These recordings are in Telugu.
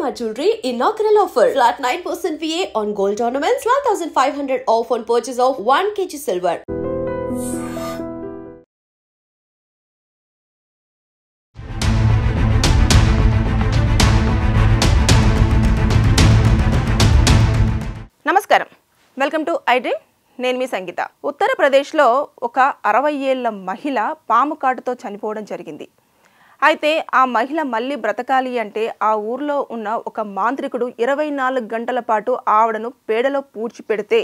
Shalimar Jewelry inaugural offer. Flat 9% VA on gold ornaments, 12,500 off on purchase of 1 kg silver. నమస్కారం, వెల్కమ్ టు ఐ డ్రీమ్. నేను మీ సంగీత. ఉత్తరప్రదేశ్లో ఒక 60 ఏళ్ల మహిళ పాము కాటుతో చనిపోవడం జరిగింది. అయితే ఆ మహిళ మళ్ళీ బ్రతకాలి అంటే ఆ ఊర్లో ఉన్న ఒక మాంత్రికుడు 24 గంటల పాటు ఆవిడను పేడలో పూడ్చిపెడితే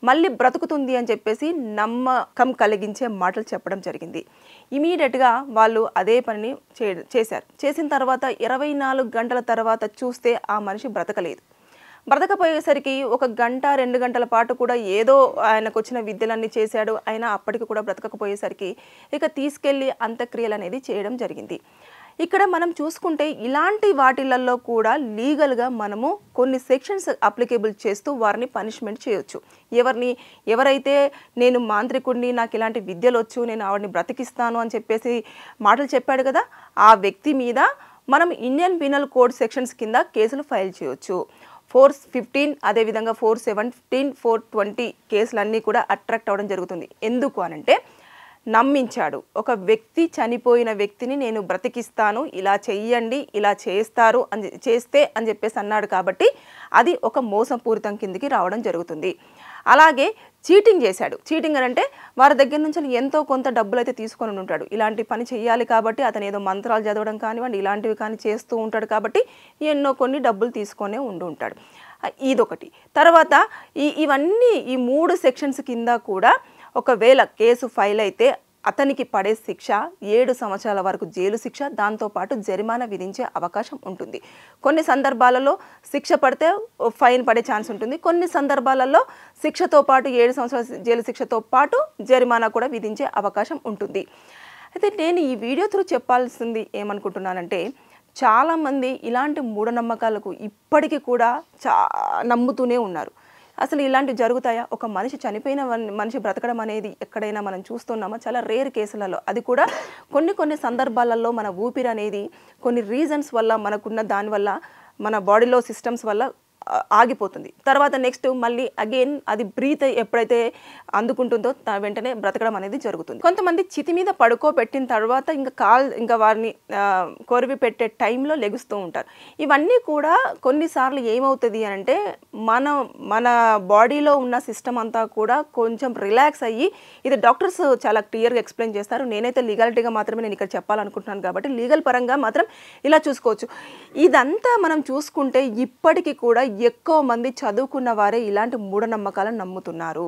మళ్ళీ బ్రతుకుతుంది అని చెప్పేసి నమ్మకం కలిగించే మాటలు చెప్పడం జరిగింది. ఇమీడియట్గా వాళ్ళు అదే పనిని చేశారు. చేసిన తర్వాత 24 గంటల తర్వాత చూస్తే ఆ మనిషి బ్రతకలేదు. బ్రతకపోయేసరికి 1 గంట 2 గంటల పాటు కూడా ఏదో ఆయనకు వచ్చిన విద్యలన్నీ చేశాడు. అయినా అప్పటికి కూడా బ్రతకపోయేసరికి ఇక తీసుకెళ్ళి అంత్యక్రియలు అనేది చేయడం జరిగింది. ఇక్కడ మనం చూసుకుంటే ఇలాంటి వాటిలలో కూడా లీగల్గా మనము కొన్ని సెక్షన్స్ అప్లికేబుల్ చేస్తూ వారిని పనిష్మెంట్ చేయొచ్చు. ఎవరైతే నేను మాంత్రికుడిని, నాకు ఇలాంటి విద్యలు వచ్చు, నేను ఆవిడని బ్రతికిస్తాను అని చెప్పేసి మాటలు చెప్పాడు కదా, ఆ వ్యక్తి మీద మనం ఇండియన్ పీనల్ కోడ్ సెక్షన్స్ కింద కేసులు ఫైల్ చేయొచ్చు. 415 అదేవిధంగా 417, 420 కేసులన్నీ కూడా అట్రాక్ట్ అవ్వడం జరుగుతుంది. ఎందుకు అనంటే నమ్మించాడు. ఒక వ్యక్తి చనిపోయిన వ్యక్తిని నేను బ్రతికిస్తాను, ఇలా చెయ్యండి, ఇలా చేస్తారు చేస్తే అని చెప్పేసి అన్నాడు కాబట్టి అది ఒక మోసపూరితం కిందికి రావడం జరుగుతుంది. అలాగే చీటింగ్ చేశాడు. చీటింగ్ అంటే వారి దగ్గర నుంచి ఎంతో కొంత డబ్బులు అయితే తీసుకొని ఉంటాడు. ఇలాంటి పని చేయాలి కాబట్టి అతను ఏదో మంత్రాలు చదవడం కానివ్వండి, ఇలాంటివి కానీ చేస్తూ ఉంటాడు కాబట్టి ఎన్నో కొన్ని డబ్బులు తీసుకొనే ఉంటాడు. ఇదొకటి. తర్వాత ఇవన్నీ ఈ 3 సెక్షన్స్ కింద కూడా ఒకవేళ కేసు ఫైల్ అయితే అతనికి పడే శిక్ష 7 సంవత్సరాల వరకు జైలు శిక్ష, దాంతోపాటు జరిమానా విధించే అవకాశం ఉంటుంది. కొన్ని సందర్భాలలో శిక్ష పడితే ఫైన్ పడే ఛాన్స్ ఉంటుంది. కొన్ని సందర్భాలలో శిక్షతో పాటు 7 సంవత్సరాల జైలు శిక్షతో పాటు జరిమానా కూడా విధించే అవకాశం ఉంటుంది. అయితే నేను ఈ వీడియో త్రూ చెప్పాల్సింది ఏమనుకుంటున్నానంటే, చాలామంది ఇలాంటి మూఢనమ్మకాలకు ఇప్పటికీ కూడా నమ్ముతూనే ఉన్నారు. అసలు ఇలాంటివి జరుగుతాయా? ఒక మనిషి చనిపోయిన మనిషి బ్రతకడం అనేది ఎక్కడైనా మనం చూస్తున్నామా? చాలా రేర్ కేసులలో. అది కూడా కొన్ని సందర్భాలలో మన ఊపిరి అనేది కొన్ని రీజన్స్ వల్ల, మనకున్న దానివల్ల, మన బాడీలో సిస్టమ్స్ వల్ల ఆగిపోతుంది. తర్వాత నెక్స్ట్ మళ్ళీ అగైన్ అది బ్రీత్ ఎప్పుడైతే అందుకుంటుందో వెంటనే బ్రతకడం అనేది జరుగుతుంది. కొంతమంది చితి మీద పడుకోబెట్టిన తర్వాత ఇంకా వారిని కొరివి పెట్టే టైంలో లెగుస్తూ ఉంటారు. ఇవన్నీ కూడా కొన్నిసార్లు ఏమవుతుంది అంటే మన బాడీలో ఉన్న సిస్టమ్ అంతా కూడా కొంచెం రిలాక్స్ అయ్యి, ఇది డాక్టర్స్ చాలా క్లియర్గా ఎక్స్ప్లెయిన్ చేస్తారు. నేనైతే లీగాలిటీగా మాత్రమే నేను ఇక్కడ చెప్పాలనుకుంటున్నాను కాబట్టి లీగల్ పరంగా మాత్రం ఇలా చూసుకోవచ్చు. ఇదంతా మనం చూసుకుంటే ఇప్పటికీ కూడా ఎక్కువ మంది చదువుకున్న వారే ఇలాంటి మూఢనమ్మకాలను నమ్ముతున్నారు.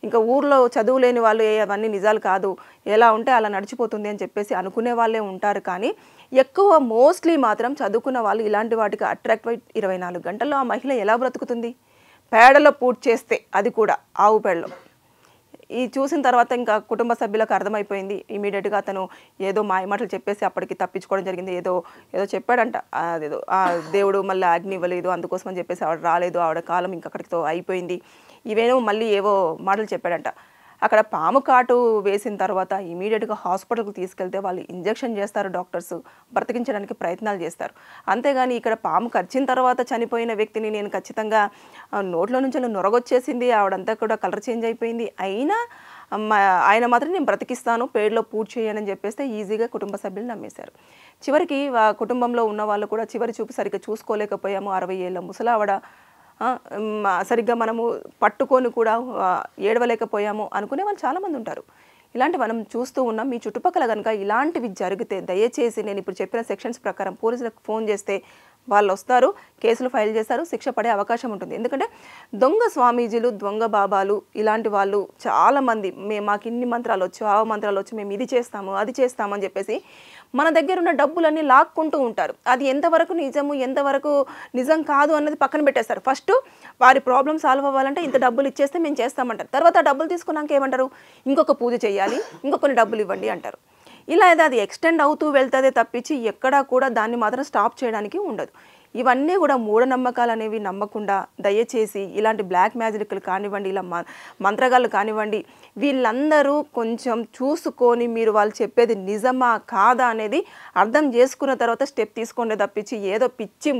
ఇంకా ఊర్లో చదువు లేని వాళ్ళు అవన్నీ నిజాలు కాదు, ఎలా ఉంటే అలా నడిచిపోతుంది అని చెప్పేసి అనుకునే వాళ్ళే ఉంటారు. కానీ ఎక్కువ మోస్ట్లీ మాత్రం చదువుకున్న వాళ్ళు ఇలాంటి వాటికి అట్రాక్ట్ అయి 24 గంటల్లో ఆ మహిళ ఎలా బ్రతుకుతుంది? పేడలో పూర్తి చేస్తే, అది కూడా ఆవు పేడలో. ఈ చూసిన తర్వాత ఇంకా కుటుంబ సభ్యులకు అర్థమైపోయింది. ఇమీడియట్గా అతను ఏదో మాయమాటలు చెప్పేసి అప్పటికి తప్పించుకోవడం జరిగింది. ఏదో చెప్పాడంట, అదేదో దేవుడు మళ్ళీ అగ్ని ఇవ్వలేదు, అందుకోసం అని చెప్పేసి ఆవిడ రాలేదు, ఆవిడ కాలం ఇంకక్కడితో అయిపోయింది, ఇవేనో మళ్ళీ ఏవో మాటలు చెప్పాడంట. అక్కడ పాము కాటు వేసిన తర్వాత ఇమీడియట్గా హాస్పిటల్కి తీసుకెళ్తే వాళ్ళు ఇంజెక్షన్ చేస్తారు, డాక్టర్స్ బ్రతికించడానికి ప్రయత్నాలు చేస్తారు. అంతేగాని ఇక్కడ పాము కరిచిన తర్వాత చనిపోయిన వ్యక్తిని నేను ఖచ్చితంగా నోట్లో నుంచి నొరగొచ్చేసింది, ఆవిడంతా కూడా కలర్ చేంజ్ అయిపోయింది, అయినా ఆయన మాత్రం నేను బ్రతికిస్తాను, పేరులో పూర్తి చేయని చెప్పేస్తే ఈజీగా కుటుంబ సభ్యులు నమ్మేశారు. చివరికి కుటుంబంలో ఉన్న వాళ్ళు కూడా చివరి చూపు సరిగ్గా చూసుకోలేకపోయాము, 60 ఏళ్ళ ముసలావిడ సరిగ్గా మనము పట్టుకొని కూడా ఏడవలేకపోయాము అనుకునే వాళ్ళు చాలామంది ఉంటారు. ఇలాంటి మనం చూస్తూ ఉన్నాం. మీ చుట్టుపక్కల కనుక ఇలాంటివి జరిగితే దయచేసి నేను ఇప్పుడు చెప్పిన సెక్షన్స్ ప్రకారం పోలీసులకు ఫోన్ చేస్తే వాళ్ళు వస్తారు, కేసులు ఫైల్ చేస్తారు, శిక్ష పడే అవకాశం ఉంటుంది. ఎందుకంటే దొంగ స్వామీజీలు, దొంగ బాబాలు ఇలాంటి వాళ్ళు చాలామంది మాకు ఇన్ని మంత్రాలు వచ్చు, ఆ మంత్రాలు వచ్చు, మేము ఇది చేస్తాము అది చేస్తామని చెప్పేసి మన దగ్గర ఉన్న డబ్బులన్నీ లాక్కుంటూ ఉంటారు. అది ఎంతవరకు నిజము ఎంతవరకు నిజం కాదు అన్నది పక్కన పెట్టేస్తారు. ఫస్ట్ వారి ప్రాబ్లం సాల్వ్ అవ్వాలంటే ఇంత డబ్బులు ఇచ్చేస్తే మేము చేస్తామంటారు. తర్వాత ఆ డబ్బులు తీసుకున్నాక ఏమంటారు, ఇంకొక పూజ చేయాలి, ఇంకొన్ని డబ్బులు ఇవ్వండి అంటారు. ఇలా అది ఎక్స్టెండ్ అవుతూ వెళ్తుందే తప్పించి ఎక్కడా కూడా దాన్ని మాత్రం స్టాప్ చేయడానికి ఉండదు. ఇవన్నీ కూడా మూఢనమ్మకాలు అనేవి నమ్మకుండా దయచేసి ఇలాంటి బ్లాక్ మ్యాజిక్లు కానివ్వండి, ఇలా మంత్రగాళ్ళు కానివ్వండి, వీళ్ళందరూ కొంచెం చూసుకొని మీరు వాళ్ళు చెప్పేది నిజమా కాదా అనేది అర్థం చేసుకున్న తర్వాత స్టెప్ తీసుకోండి తప్పించి ఏదో పిచ్చి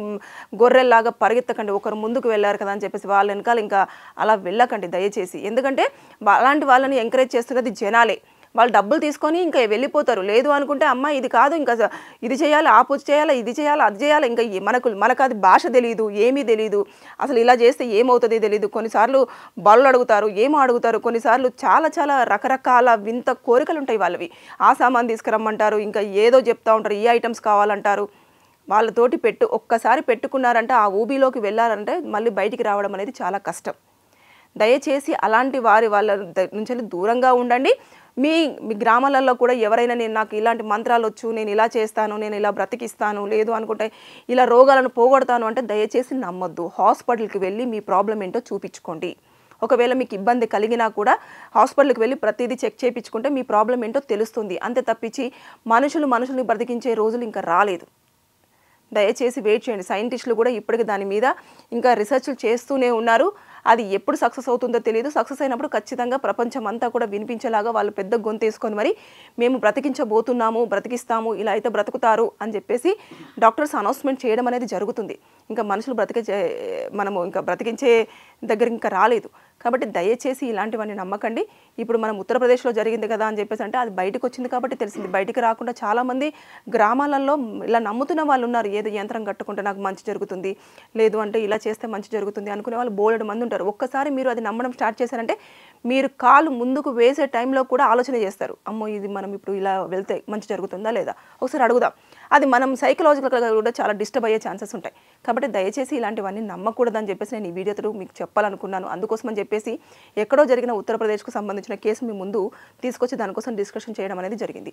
గొర్రెల్లాగా పరిగెత్తకండి. ఒకరు ముందుకు వెళ్ళారు కదా అని చెప్పేసి వాళ్ళ వెనకాల ఇంకా అలా వెళ్ళకండి దయచేసి. ఎందుకంటే అలాంటి వాళ్ళని ఎంకరేజ్ చేస్తున్నది జనాలే. వాళ్ళు డబ్బులు తీసుకొని ఇంకా వెళ్ళిపోతారు. లేదు అనుకుంటే అమ్మ ఇది కాదు, ఇంకా ఇది చేయాలి, ఆ పూజ చేయాలి, ఇది చేయాలి, అది చేయాలి, ఇంకా మనకు అది భాష తెలియదు, ఏమీ తెలియదు, అసలు ఇలా చేస్తే ఏమవుతుంది తెలియదు. కొన్నిసార్లు బళ్ళు అడుగుతారు, ఏమో అడుగుతారు, కొన్నిసార్లు చాలా చాలా రకరకాల వింత కోరికలు ఉంటాయి వాళ్ళవి. ఆ సామాన్ తీసుకురమ్మంటారు, ఇంకా ఏదో చెప్తూ ఉంటారు, ఈ ఐటమ్స్ కావాలంటారు. వాళ్ళతోటి ఒక్కసారి పెట్టుకున్నారంటే ఆ ఊబిలోకి వెళ్ళారంటే మళ్ళీ బయటికి రావడం అనేది చాలా కష్టం. దయచేసి అలాంటి వాళ్ళ నుంచి దూరంగా ఉండండి. మీ గ్రామాలలో కూడా ఎవరైనా నాకు ఇలాంటి మంత్రాలు వచ్చు, నేను ఇలా చేస్తాను, నేను ఇలా బ్రతికిస్తాను, లేదు అనుకుంటే ఇలా రోగాలను పోగొడతాను అంటే దయచేసి నమ్మొద్దు. హాస్పిటల్కి వెళ్ళి మీ ప్రాబ్లం ఏంటో చూపించుకోండి. ఒకవేళ మీకు ఇబ్బంది కలిగినా కూడా హాస్పిటల్కి వెళ్ళి ప్రతిదీ చెక్ చేయించుకుంటే మీ ప్రాబ్లం ఏంటో తెలుస్తుంది. అంతే తప్పించి మనుషుల్ని బ్రతికించే రోజులు ఇంకా రాలేదు. దయచేసి వెయిట్ చేయండి. సైంటిస్టులు కూడా ఇప్పటికి దాని మీద ఇంకా రీసెర్చ్లు చేస్తూనే ఉన్నారు. అది ఎప్పుడు సక్సెస్ అవుతుందో తెలియదు. సక్సెస్ అయినప్పుడు ఖచ్చితంగా ప్రపంచం అంతా కూడా వినిపించేలాగా వాళ్ళు పెద్ద గొంతు వేసుకొని మరి మేము బ్రతికించబోతున్నాము, బ్రతికిస్తాము, ఇలా అయితే బ్రతుకుతారు అని చెప్పేసి డాక్టర్స్ అనౌన్స్మెంట్ చేయడం అనేది జరుగుతుంది. ఇంకా మనుషులు మనము ఇంకా బ్రతికించే దగ్గర ఇంకా రాలేదు. కాబట్టి దయచేసి ఇలాంటివన్నీ నమ్మకండి. ఇప్పుడు మనం ఉత్తరప్రదేశ్లో జరిగింది కదా అని చెప్పేసి అంటే అది బయటకు వచ్చింది కాబట్టి తెలిసింది. బయటికి రాకుండా చాలామంది గ్రామాలలో ఇలా నమ్ముతున్న వాళ్ళు ఉన్నారు. ఏదో యంత్రం కట్టుకుంటే నాకు మంచి జరుగుతుంది, లేదు అంటే ఇలా చేస్తే మంచి జరుగుతుంది అనుకునే వాళ్ళు బోలెడు మంది ఉంటారు. ఒక్కసారి మీరు అది నమ్మడం స్టార్ట్ చేశారంటే మీరు కాలు ముందుకు వేసే టైంలో కూడా ఆలోచన చేస్తారు, అమ్మో ఇది మనం ఇప్పుడు ఇలా వెళ్తే మంచి జరుగుతుందా లేదా, ఒకసారి అడుగుదాం. అది మనం సైకలాజికల్గా కూడా చాలా డిస్టర్బ్ అయ్యే ఛాన్సెస్ ఉంటాయి. కాబట్టి దయచేసి ఇలాంటివన్నీ నమ్మకూడదని చెప్పేసి నేను ఈ వీడియోతో మీకు చెప్పాలనుకున్నాను. అందుకోసం అని చెప్పేసి ఎక్కడో జరిగిన ఉత్తరప్రదేశ్కు సంబంధించిన కేసు మీ ముందు తీసుకొచ్చి దానికోసం డిస్కషన్ చేయడం అనేది జరిగింది.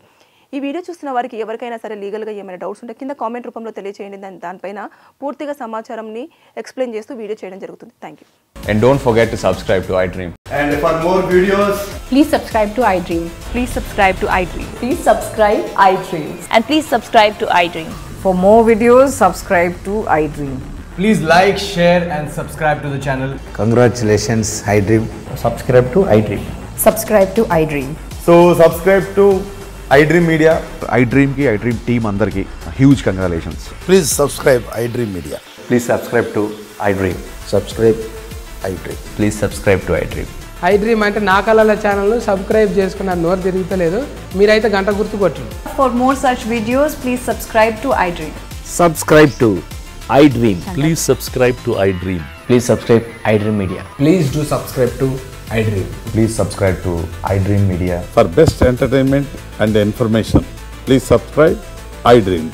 ఈ వీడియో చూస్తున్న వారికి ఎవరికైనా సరే లీగల్గా ఏమైనా డౌట్స్ ఉంటే కింద కామెంట్ రూపంలో తెలియజేయండి. దానిపైన పూర్తిగా సమాచారంని ఎక్స్ప్లెయిన్ చేస్తూ వీడియో చేయడం జరుగుతుంది. Thank you. And don't forget to subscribe to iDream. And for more videos, please subscribe to iDream. Please subscribe to iDream. Please subscribe iDream. And please subscribe to iDream. For more videos, subscribe to iDream. please like, share and subscribe to the channel. Congratulations, iDream. Subscribe to iDream. Subscribe to iDream. So subscribe to iDream Media. iDream ki iDream team andarki huge congratulations. Please subscribe iDream Media. Please subscribe to iDream. Subscribe iDream. Please subscribe to iDream. iDream అంటే నా కళల ఛానల్ సబ్స్క్రైబ్ చేసుకున్న నోరు తిరుగుతలేదు, మీరైతే గంట గుర్తు కొట్టండి. For more such videos, please subscribe to iDream. Subscribe to iDream. Please subscribe to iDream. Please subscribe iDream Media. Please do subscribe to iDream. Please subscribe to iDream Media. For best entertainment and information, please subscribe iDream.